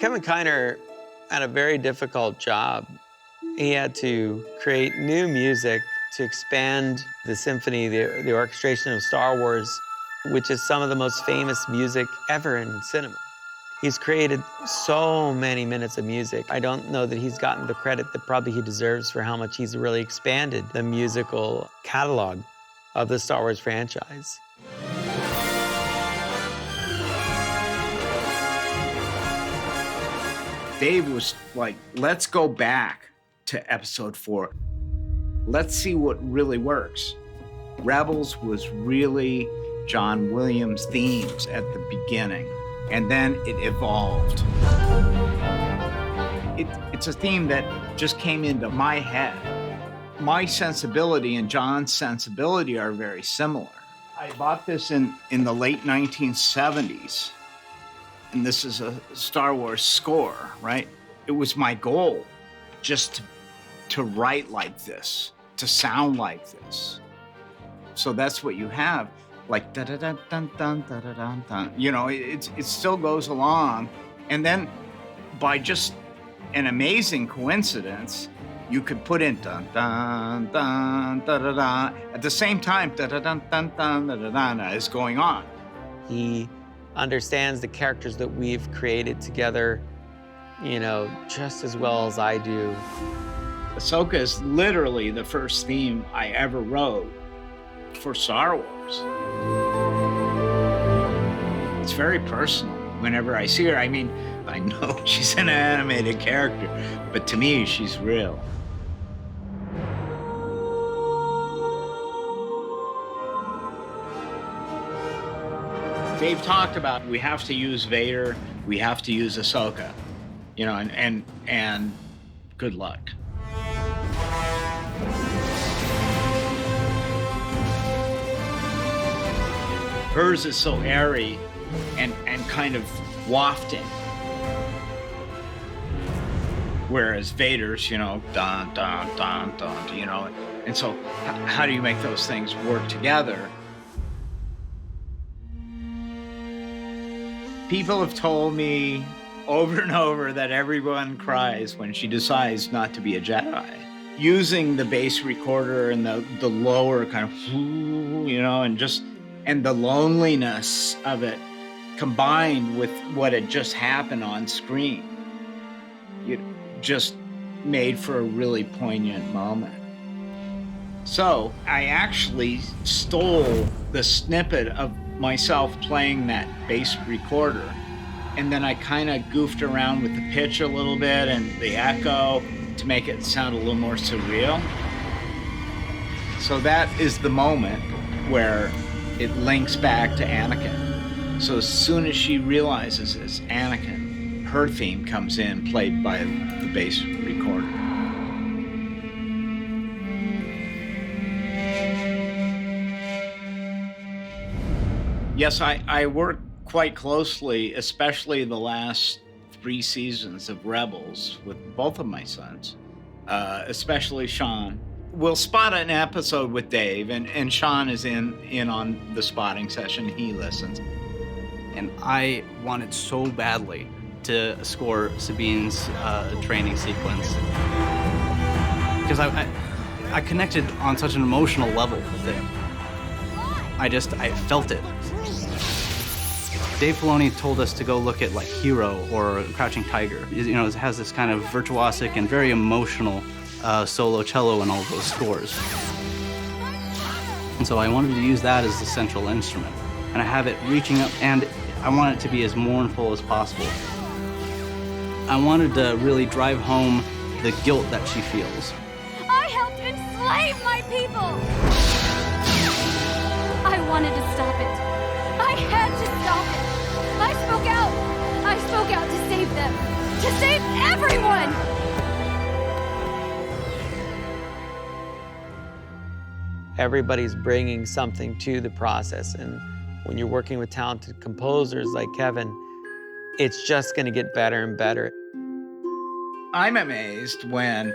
Kevin Kiner had a very difficult job. He had to create new music to expand the symphony, the orchestration of Star Wars, which is some of the most famous music ever in cinema. He's created so many minutes of music. I don't know that he's gotten the credit that probably he deserves for how much he's really expanded the musical catalog of the Star Wars franchise. Dave was like, let's go back to episode 4. Let's see what really works. Rebels was really John Williams' themes at the beginning, and then it evolved. It's a theme that just came into my head. My sensibility and John's sensibility are very similar. I bought this in the late 1970s, and this is a Star Wars score, right? It was my goal just to write like this, to sound like this. So that's what you have, like da da da dun dun da da dun dun. You know, it still goes along, and then by just an amazing coincidence, you could put in dun dun dun da da da at the same time da da dun dun dun da da da is going on. He understands the characters that we've created together, you know, just as well as I do. Ahsoka is literally the first theme I ever wrote for Star Wars. It's very personal. Whenever I see her, I mean, I know she's an animated character, but to me, she's real. Dave talked about we have to use Vader, we have to use Ahsoka, you know, and good luck. Hers is so airy and kind of wafting. Whereas Vader's, you know, dun, dun, dun, dun, you know. And so how do you make those things work together? People have told me over and over that everyone cries when she decides not to be a Jedi. Using the bass recorder and the lower kind of, you know, and the loneliness of it combined with what had just happened on screen, it just made for a really poignant moment. So I actually stole the snippet of myself playing that bass recorder, and then I kind of goofed around with the pitch a little bit and the echo to make it sound a little more surreal. So that is the moment where it links back to Anakin. So as soon as she realizes it's Anakin, her theme comes in, played by the bass recorder. Yes, I work quite closely, especially the last 3 seasons of Rebels with both of my sons, especially Sean. We'll spot an episode with Dave, and Sean is in on the spotting session. He listens. And I wanted so badly to score Sabine's training sequence because I connected on such an emotional level with it. I felt it. Dave Filoni told us to go look at like Hero or Crouching Tiger. You know, it has this kind of virtuosic and very emotional solo cello in all those scores. And so I wanted to use that as the central instrument. And I have it reaching up, and I want it to be as mournful as possible. I wanted to really drive home the guilt that she feels. I helped enslave my people! I wanted to stop it. I had to stop it. I spoke out. I spoke out to save them. To save everyone! Everybody's bringing something to the process, and when you're working with talented composers like Kevin, it's just gonna get better and better. I'm amazed when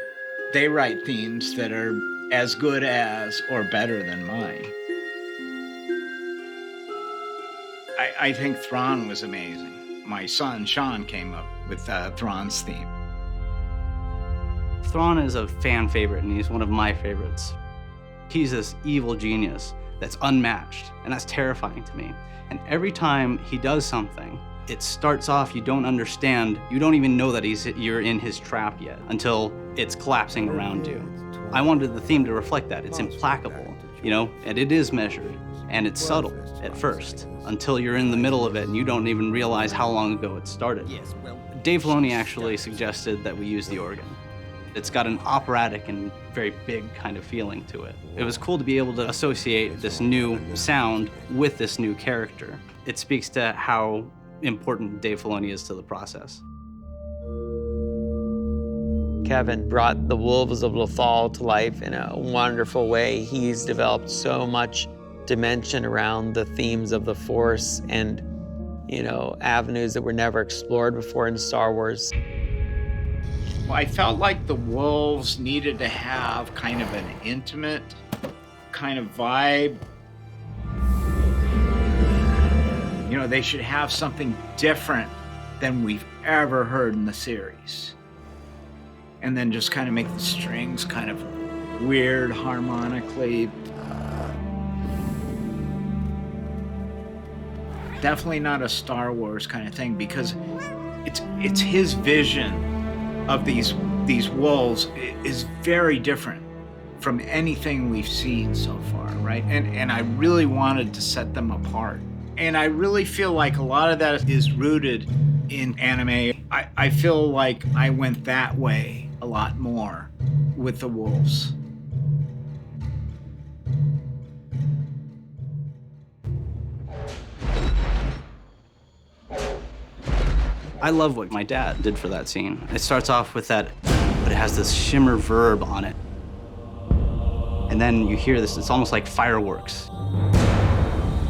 they write themes that are as good as or better than mine. I think Thrawn was amazing. My son, Sean, came up with Thrawn's theme. Thrawn is a fan favorite, and he's one of my favorites. He's this evil genius that's unmatched, and that's terrifying to me. And every time he does something, it starts off, you don't understand, you don't even know that you're in his trap yet until it's collapsing around you. I wanted the theme to reflect that. It's implacable, you know, and it is measured, and it's subtle at first until you're in the middle of it and you don't even realize how long ago it started. Dave Filoni actually suggested that we use the organ. It's got an operatic and very big kind of feeling to it. It was cool to be able to associate this new sound with this new character. It speaks to how important Dave Filoni is to the process. Kevin brought the Wolves of Lothal to life in a wonderful way. He's developed so much dimension around the themes of the Force and, you know, avenues that were never explored before in Star Wars. Well, I felt like the Wolves needed to have kind of an intimate kind of vibe. You know, they should have something different than we've ever heard in the series. And then just kind of make the strings kind of weird harmonically. Definitely not a Star Wars kind of thing, because it's his vision of these wolves is very different from anything we've seen so far, right? And I really wanted to set them apart. And I really feel like a lot of that is rooted in anime. I feel like I went that way a lot more with the wolves. I love what my dad did for that scene. It starts off with that, but it has this shimmer verb on it. And then you hear this, it's almost like fireworks.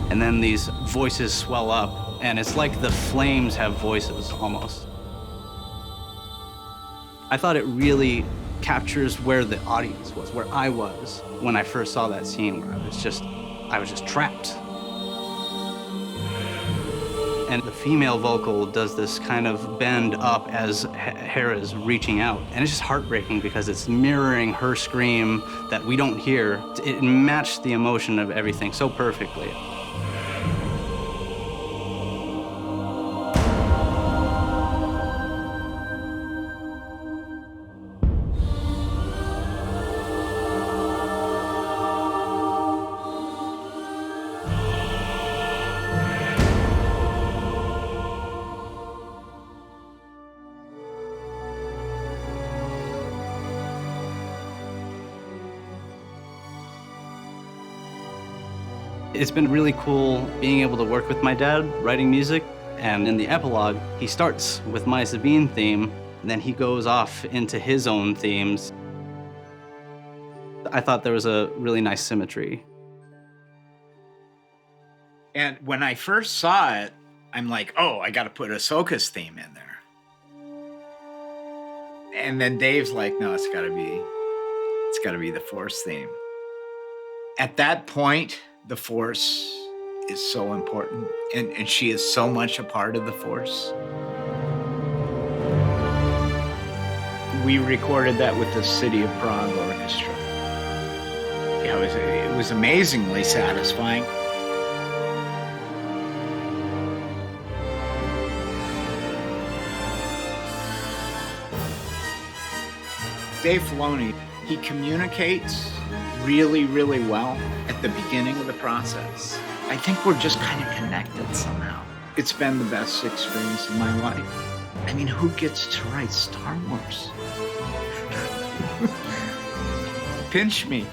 And then these voices swell up, and it's like the flames have voices, almost. I thought it really captures where the audience was, where I was when I first saw that scene, where I was just trapped. And the female vocal does this kind of bend up as Hera's reaching out. And it's just heartbreaking because it's mirroring her scream that we don't hear. It matched the emotion of everything so perfectly. It's been really cool being able to work with my dad, writing music, and in the epilogue, he starts with my Sabine theme, and then he goes off into his own themes. I thought there was a really nice symmetry. And when I first saw it, I'm like, oh, I got to put AHSOKA'S theme in there. And then Dave's like, no, it's got to be the Force theme. At that point, the Force is so important, and she is so much a part of the Force. We recorded that with the City of Prague Orchestra. Yeah, it was amazingly satisfying. Dave Filoni, he communicates really, really well at the beginning of the process. I think we're just kind of connected somehow. It's been the best experience of my life. I mean, who gets to write Star Wars? Pinch me.